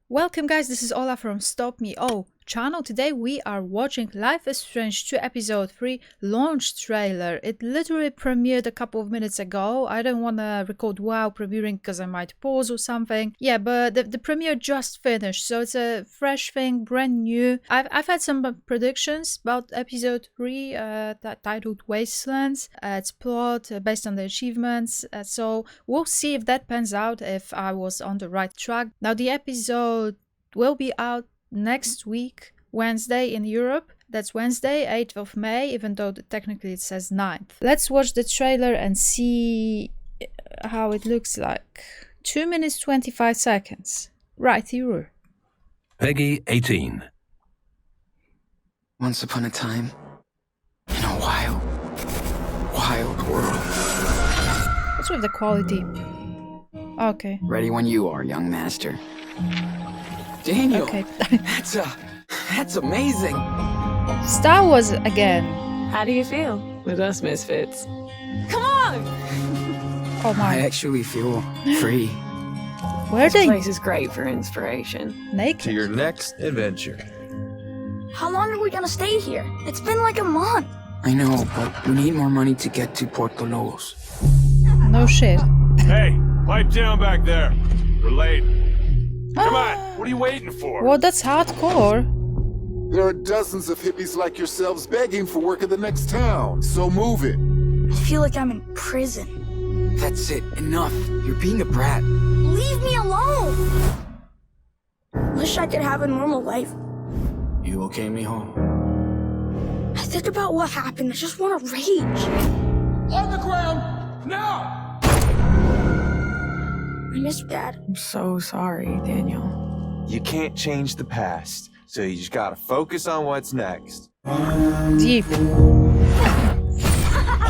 Welcome guys, this is Ola from Stop Me Oh channel. Today we are watching Life is Strange 2 episode 3 launch trailer. It literally premiered a couple of minutes ago. I don't want to record while premiering because I might pause or something. Yeah, but the premiere just finished, so it's a fresh thing, brand new. I've had some predictions about episode 3 that titled Wastelands. Its plot based on the achievements, so we'll see if that pans out, if I was on the right track. Now the episode will be out next week, Wednesday in Europe. That's Wednesday, 8th of May, even though technically it says 9th. Let's watch the trailer and see how it looks like. 2 minutes 25 seconds. Right here. Peggy 18. Once upon a time, in a wild world. What's with the quality? Okay. Ready when you are, young master. Daniel, Okay. that's amazing. Star Wars again. How do you feel with us misfits? Come on! Oh I my. actually feel free. Where are This they place is great for inspiration. To naked? your next adventure. How long are we gonna stay here? It's been like a month. I know, but we need more money to get to Portolos. No shit. Hey, pipe down back there. We're late. Come on, what are you waiting for? Well, that's hardcore. There are dozens of hippies like yourselves begging for work in the next town, so move it. I feel like I'm in prison. That's it. Enough. You're being a brat. Leave me alone! Wish I could have a normal life. You okay, mijo? I think about what happened. I just want to rage. On the ground, now! I miss Dad. I'm so sorry, Daniel. You can't change the past, so you just gotta focus on what's next. Deep.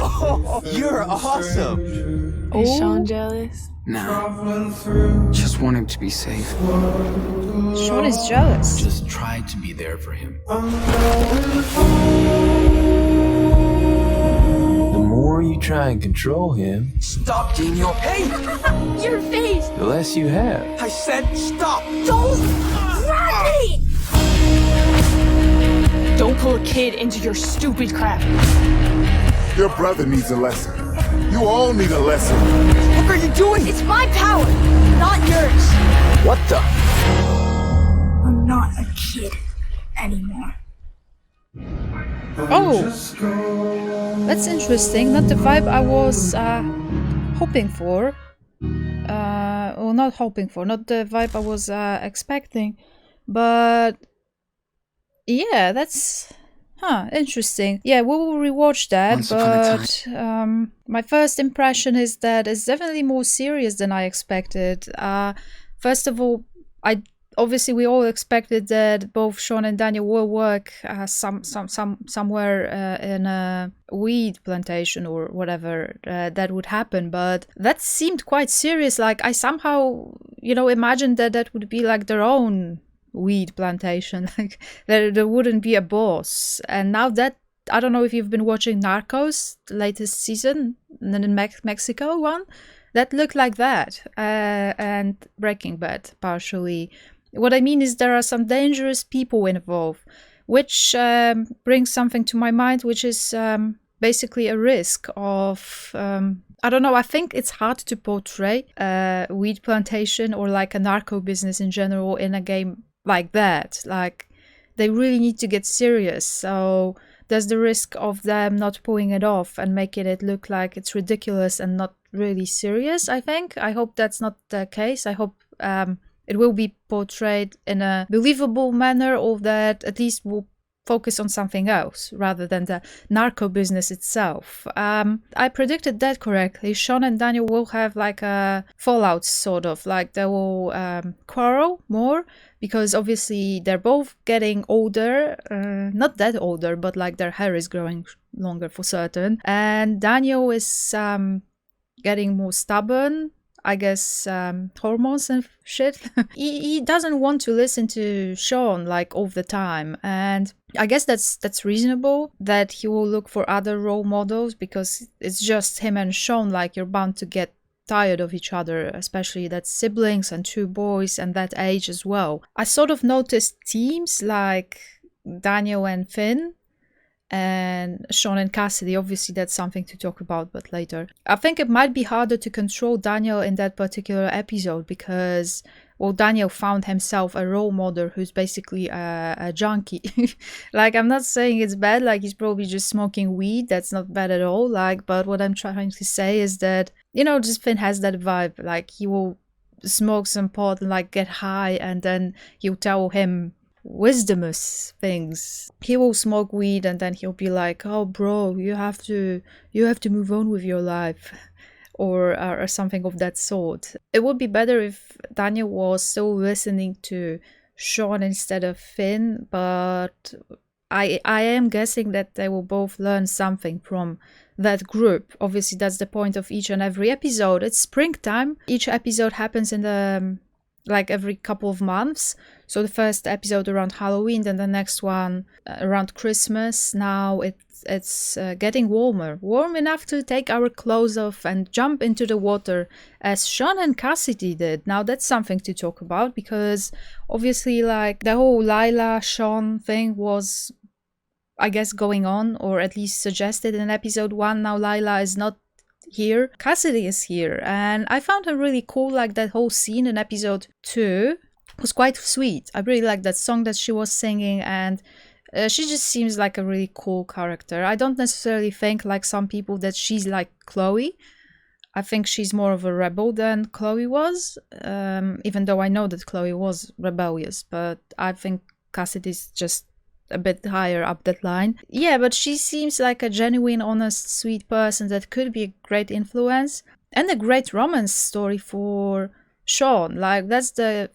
Oh, you're awesome! Is Sean jealous? No. Just want him to be safe. Sean is jealous. Just try to be there for him. The more you try and control him, Stop, Daniel. Hey! Your face! the less you have. I said stop! Don't grab me! Don't pull a kid into your stupid crap. Your brother needs a lesson. You all need a lesson. What are you doing? It's my power, not yours. What the? I'm not a kid anymore. Oh, that's interesting. Not the vibe I was hoping for. Well, not hoping for, not the vibe I was expecting. But yeah, that's interesting. Yeah, we will rewatch that. Once upon a But my first impression is that it's definitely more serious than I expected. First of all, obviously we all expected that both Sean and Daniel will work somewhere in a weed plantation or whatever that would happen, but that seemed quite serious. Like I somehow, imagined that would be like their own weed plantation, like there wouldn't be a boss. And now that, I don't know if you've been watching Narcos, the latest season, in Mexico one, that looked like that, and Breaking Bad partially. What I mean is there are some dangerous people involved, which brings something to my mind, which is basically a risk of, I don't know, I think it's hard to portray a weed plantation or like a narco business in general in a game like that. Like, they really need to get serious. So there's the risk of them not pulling it off and making it look like it's ridiculous and not really serious, I think. I hope that's not the case. I hope it will be portrayed in a believable manner, or that at least will focus on something else rather than the narco business itself. I predicted that correctly. Sean and Daniel will have like a fallout, sort of, like they will quarrel more, because obviously they're both getting older, not that older, but like their hair is growing longer for certain, and Daniel is getting more stubborn, I guess, hormones and shit. he doesn't want to listen to Sean like all the time, and I guess that's reasonable that he will look for other role models, because it's just him and Sean. Like, you're bound to get tired of each other, especially that siblings and 2 boys and that age as well. I sort of noticed themes like Daniel and Finn and Sean and Cassidy. Obviously that's something to talk about, but later. I think it might be harder to control Daniel in that particular episode because, well, Daniel found himself a role model who's basically a junkie. Like, I'm not saying it's bad, like he's probably just smoking weed, that's not bad at all, like, but what I'm trying to say is that, you know, just Finn has that vibe, like he will smoke some pot and like get high, and then he'll tell him wisdomous things. He will smoke weed and then he'll be like, oh bro, you have to move on with your life, or something of that sort. It would be better if Daniel was still listening to Sean instead of Finn, but I am guessing that they will both learn something from that group. Obviously that's the point of each and every episode. It's springtime. Each episode happens in the like every couple of months. So the first episode around Halloween, then the next one around Christmas. Now it's getting warm enough to take our clothes off and jump into the water as Sean and Cassidy did. Now that's something to talk about because obviously like the whole Lila Sean thing was, I guess, going on, or at least suggested in episode 1. Now Lila is not here, Cassidy is here, and I found her really cool. Like that whole scene in episode 2 was quite sweet. I really like that song that she was singing, and she just seems like a really cool character. I don't necessarily think, like some people, that she's like Chloe. I think she's more of a rebel than Chloe was, even though I know that Chloe was rebellious, but I think Cassidy's just a bit higher up that line. Yeah, but she seems like a genuine, honest, sweet person that could be a great influence and a great romance story for Sean. Like, that's the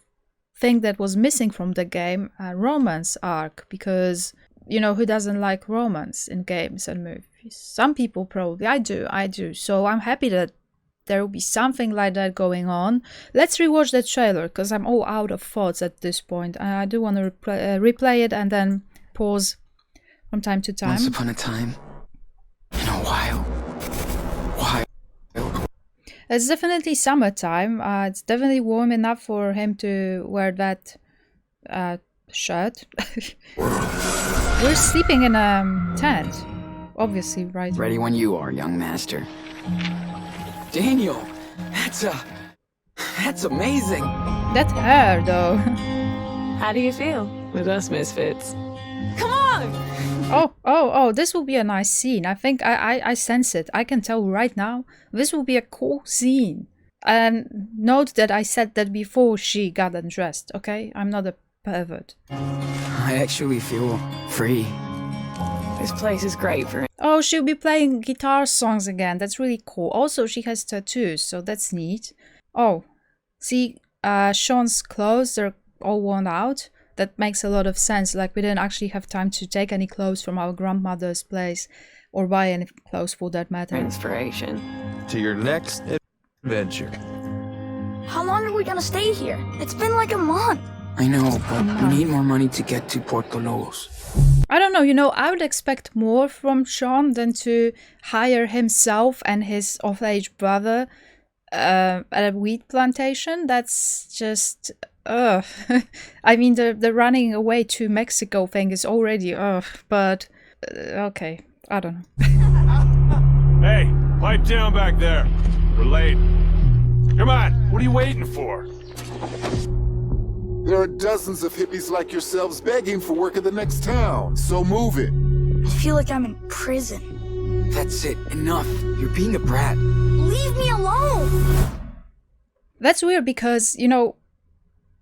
thing that was missing from the game, a romance arc, because, you know, who doesn't like romance in games and movies? Some people probably. I do. So I'm happy that there will be something like that going on. Let's rewatch the trailer, because I'm all out of thoughts at this point. I do want to replay it and then pause from time to time. Once upon a time, in a while. It's definitely summertime. It's definitely warm enough for him to wear that shirt. We're sleeping in a tent, obviously, right? Ready when you are, young master. Daniel, that's amazing. That hair, though. How do you feel with us misfits? Come on! Oh, this will be a nice scene. I think I sense it. I can tell right now. This will be a cool scene. And note that I said that before she got undressed, okay? I'm not a pervert. I actually feel free. This place is great for Oh, she'll be playing guitar songs again. That's really cool. Also, she has tattoos, so that's neat. Oh, see, Sean's clothes, they're all worn out. That makes a lot of sense. Like, we didn't actually have time to take any clothes from our grandmother's place, or buy any clothes for that matter. inspiration. To your next adventure. How long are we gonna stay here? It's been like a month. I know, but we need more money to get to Puerto Los. I don't know, you know, I would expect more from Sean than to hire himself and his off-age brother at a weed plantation. That's just... I mean, the running away to Mexico thing is already but okay, I don't know. Hey, pipe down back there. We're late. Come on, what are you waiting for? There are dozens of hippies like yourselves begging for work in the next town, so move it. I feel like I'm in prison. That's it, enough. You're being a brat. Leave me alone! That's weird because, you know,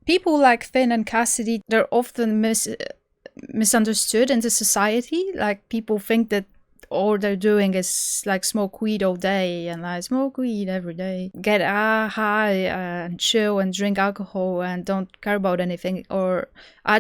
people like Finn and Cassidy, they're often misunderstood in the society. Like, people think that all they're doing is like smoke weed all day and like smoke weed every day, get high and chill and drink alcohol and don't care about anything. Or I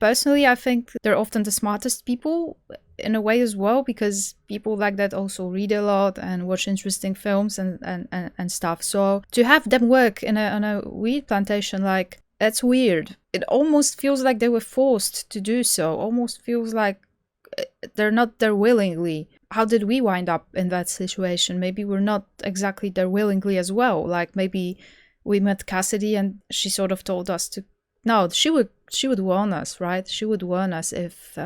personally, I think they're often the smartest people in a way as well, because people like that also read a lot and watch interesting films and stuff. So to have them work on a weed plantation, like, that's weird. It almost feels like they were forced to do so. Almost feels like they're not there willingly. how did we wind up in that situation? Maybe we're not exactly there willingly as well. Like maybe we met Cassidy and she sort of told us to. No, she would warn us, right? She would warn us if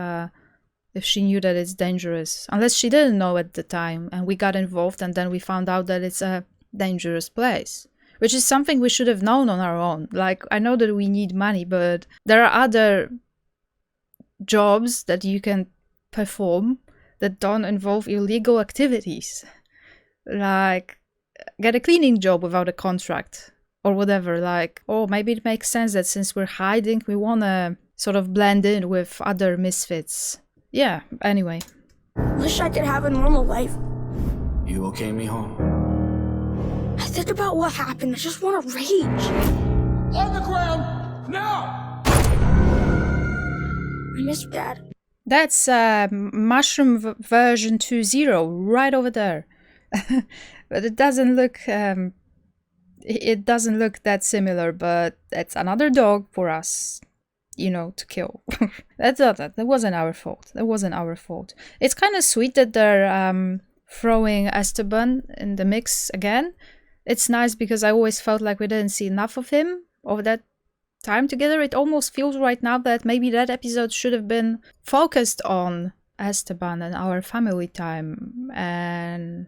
she knew that it's dangerous. Unless she didn't know at the time and we got involved and then we found out that it's a dangerous place. Which is something we should have known on our own. Like, I know that we need money, but there are other jobs that you can perform that don't involve illegal activities. Like, get a cleaning job without a contract or whatever. Like, oh, maybe it makes sense that since we're hiding, we want to sort of blend in with other misfits. Yeah, anyway. Wish I could have a normal life. You okay, mijo? I think about what happened. I just want to rage. On the ground! Now! I miss Dad. That's Mushroom version 2.0 right over there. But it doesn't look it doesn't look that similar, but that's another dog for us, you know, to kill. That wasn't our fault. That wasn't our fault. It's kind of sweet that they're throwing Esteban in the mix again. It's nice because I always felt like we didn't see enough of him over that time together. It almost feels right now that maybe that episode should have been focused on Esteban and our family time. And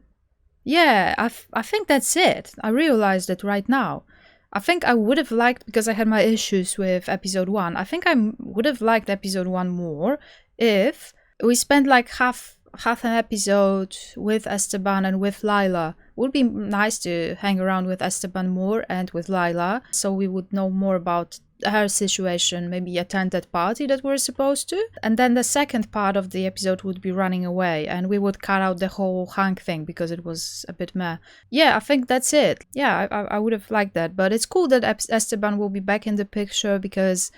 yeah, I think that's it. I realized it right now. I think I would have liked, because I had my issues with episode 1, I think I would have liked episode 1 more if we spent like half an episode with Esteban and with Lila. Would be nice to hang around with Esteban more and with Lila, so we would know more about her situation, maybe attend that party that we're supposed to. And then the second part of the episode would be running away, and we would cut out the whole Hank thing because it was a bit meh. Yeah, I think that's it. Yeah, I would have liked that. But it's cool that Esteban will be back in the picture, because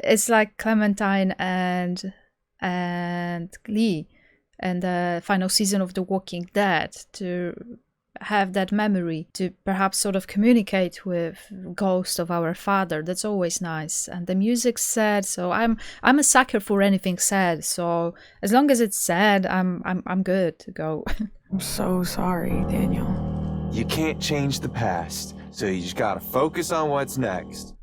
it's like Clementine and Lee and the final season of The Walking Dead, to have that memory, to perhaps sort of communicate with ghost of our father. That's always nice. And the music's sad, so I'm a sucker for anything sad. So as long as it's sad, I'm good to go. I'm so sorry, Daniel. You can't change the past, so you just gotta focus on what's next.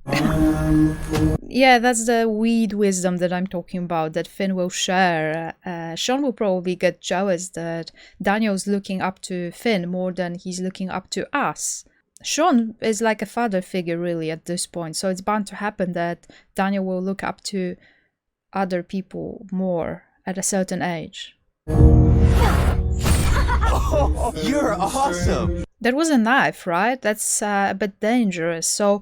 Yeah, that's the weed wisdom that I'm talking about, that Finn will share. Sean will probably get jealous that Daniel's looking up to Finn more than he's looking up to us. Sean is like a father figure really at this point, so it's bound to happen that Daniel will look up to other people more at a certain age. Oh, you're awesome! That was a knife, right? That's a bit dangerous. So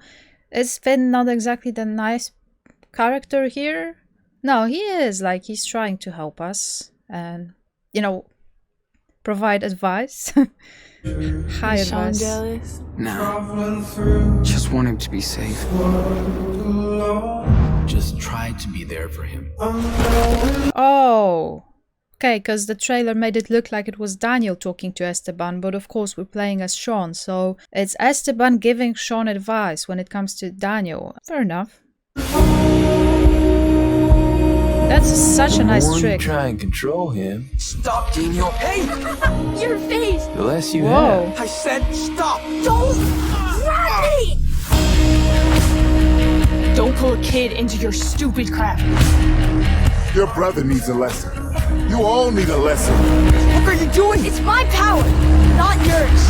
is Finn not exactly the nice character here? No, he is. Like, he's trying to help us and, you know, provide advice. High Sean advice. jealous? No. Just want him to be safe. Just try to be there for him. Oh. Okay, because the trailer made it look like it was Daniel talking to Esteban, but of course we're playing as Sean, so it's Esteban giving Sean advice when it comes to Daniel. Fair enough. That's such a nice trick. Try and control him. Stop, Daniel. Hey! Your face! The less you Whoa. have. I said stop! Don't grab me! Don't pull a kid into your stupid crap. Your brother needs a lesson. You all need a lesson. What are you doing? It's my power, not yours.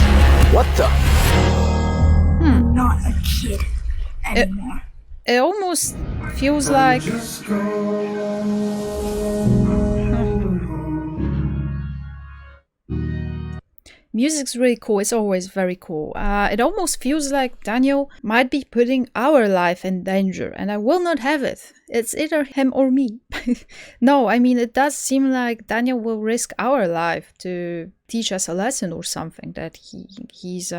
What the? I'm not a kid anymore. It almost feels like... Music's really cool. It's always very cool. It almost feels like Daniel might be putting our life in danger, and I will not have it. It's either him or me. No, I mean, it does seem like Daniel will risk our life to teach us a lesson or something, that he's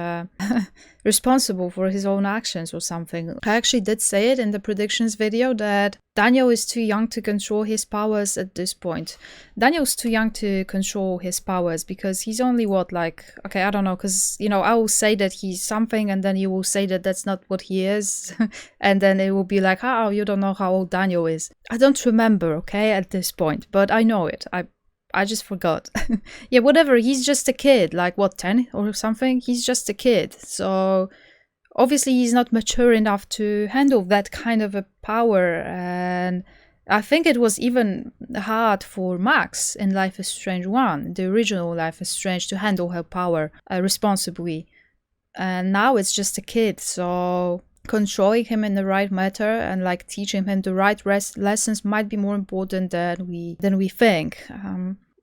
responsible for his own actions or something. I actually did say it in the predictions video that Daniel is too young to control his powers at this point. Daniel's too young to control his powers because he's only what, like, okay, I don't know, because, you know, I will say that he's something and then you will say that that's not what he is. And then it will be like, oh, you don't know how old Daniel is. I don't remember, okay, at this point, but I know it. I just forgot. Yeah, whatever. He's just a kid, like what, 10 or something? He's just a kid. So obviously he's not mature enough to handle that kind of a power. And I think it was even hard for Max in Life is Strange 1, the original Life is Strange, to handle her power responsibly. And now it's just a kid, so controlling him in the right manner and like teaching him the right lessons might be more important than we think.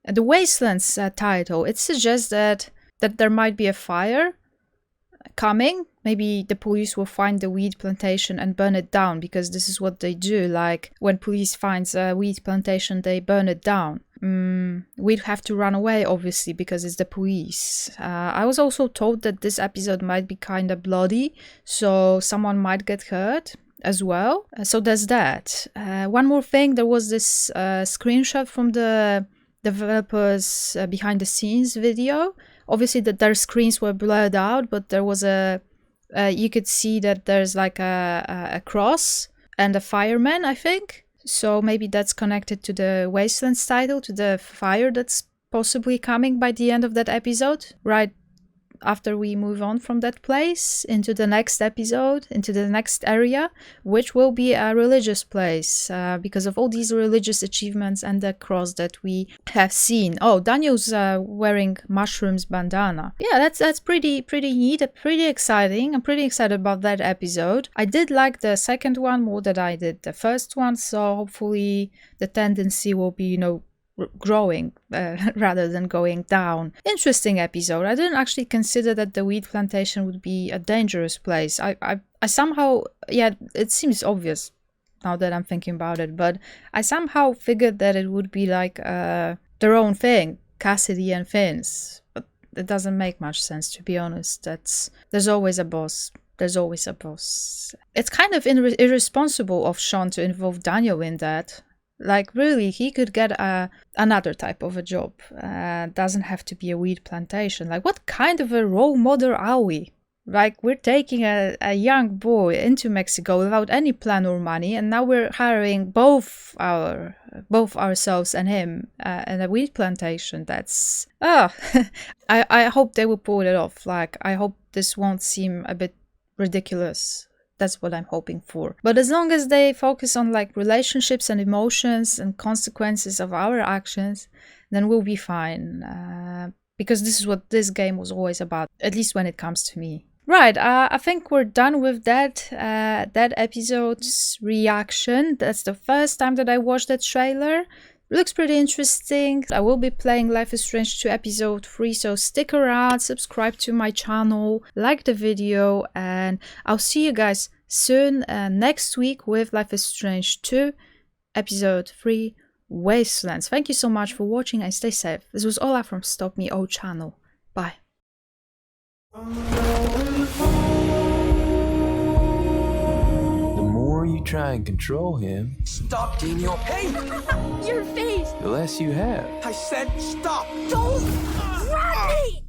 The Wastelands title, it suggests that there might be a fire coming. Maybe the police will find the weed plantation and burn it down, because this is what they do. Like when police finds a weed plantation, they burn it down. We'd have to run away, obviously, because it's the police. I was also told that this episode might be kind of bloody, so someone might get hurt as well. So there's that. One more thing, there was this screenshot from the developers behind the scenes video. Obviously that their screens were blurred out, but there was you could see that there's like a cross and a fireman, I think. So maybe that's connected to the Wastelands title, to the fire that's possibly coming by the end of that episode, right after we move on from that place into the next episode, into the next area, which will be a religious place because of all these religious achievements and the cross that we have seen. Oh, Daniel's wearing mushrooms bandana. Yeah, that's pretty neat, pretty exciting. I'm pretty excited about that episode. I did like the second one more than I did the first one, so hopefully the tendency will be, growing rather than going down. Interesting episode. I didn't actually consider that the weed plantation would be a dangerous place. I somehow, yeah, it seems obvious now that I'm thinking about it, but I somehow figured that it would be like their own thing, Cassidy and Finn's, but it doesn't make much sense, to be honest. There's always a boss. There's always a boss. It's kind of irresponsible of Sean to involve Daniel in that. Like, really, he could get another type of a job. Doesn't have to be a weed plantation. Like, what kind of a role model are we? Like, we're taking a young boy into Mexico without any plan or money, and now we're hiring both ourselves and him in a weed plantation. That's... I hope they will pull it off. Like, I hope this won't seem a bit ridiculous. That's what I'm hoping for. But as long as they focus on like relationships and emotions and consequences of our actions, then we'll be fine. Because this is what this game was always about, at least when it comes to me. Right, I think we're done with that episode's reaction. That's the first time that I watched that trailer. Looks pretty interesting. I will be playing Life is Strange 2 episode 3, so stick around, subscribe to my channel, like the video, and I'll see you guys soon next week with Life is Strange 2 episode 3 Wastelands. Thank you so much for watching and stay safe. This was Ola from Stop Me O channel. Bye. You try and control him. Stop, Daniel. Hey! Your face! The less you have. I said stop! Don't grab me!